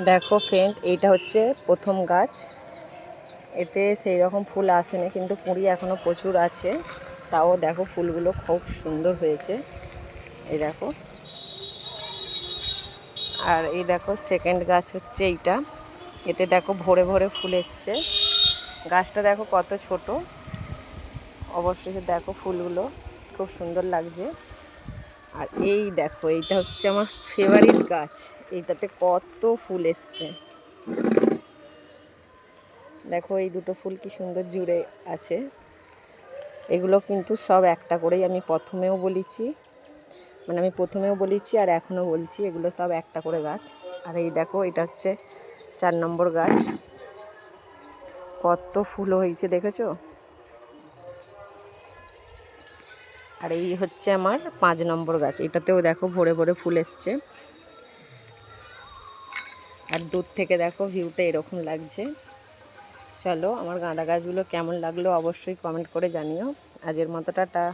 দেখো ফ্রেন্ড, এইটা হচ্ছে প্রথম গাছ। এতে সেই রকম ফুল আসেনি, কিন্তু কুঁড়ি এখনও প্রচুর আছে। তাও দেখো ফুলগুলো খুব সুন্দর হয়েছে, এই দেখো। আর এই দেখো সেকেন্ড গাছ হচ্ছে এইটা। এতে দেখো ভরে ভরে ফুল এসছে। গাছটা দেখো কত ছোট, অবশ্যই দেখো ফুলগুলো খুব সুন্দর লাগছে। আর এই দেখো, এইটা হচ্ছে আমার ফেভারিট গাছ। এইটাতে কত ফুল এসছে দেখো। এই দুটো ফুল কি সুন্দর জুড়ে আছে। এগুলো কিন্তু সব একটা করেই আমি প্রথমেও বলেছি আর এখনও বলছি, এগুলো সব একটা করে গাছ। আর এই দেখো, এটা হচ্ছে 4 নম্বর গাছ। কত ফুল হয়েছে দেখেছো। আর এই হচ্ছে আমার 5 নম্বর গাছ। এটাতেও দেখো ভরে ভরে ফুল এসছে। আর দূর থেকে দেখো ভিউটা এরকম লাগছে। চলো, আমার গাঁদা গাছগুলো কেমন লাগলো অবশ্যই কমেন্ট করে জানিও। আজের মতো টাটা।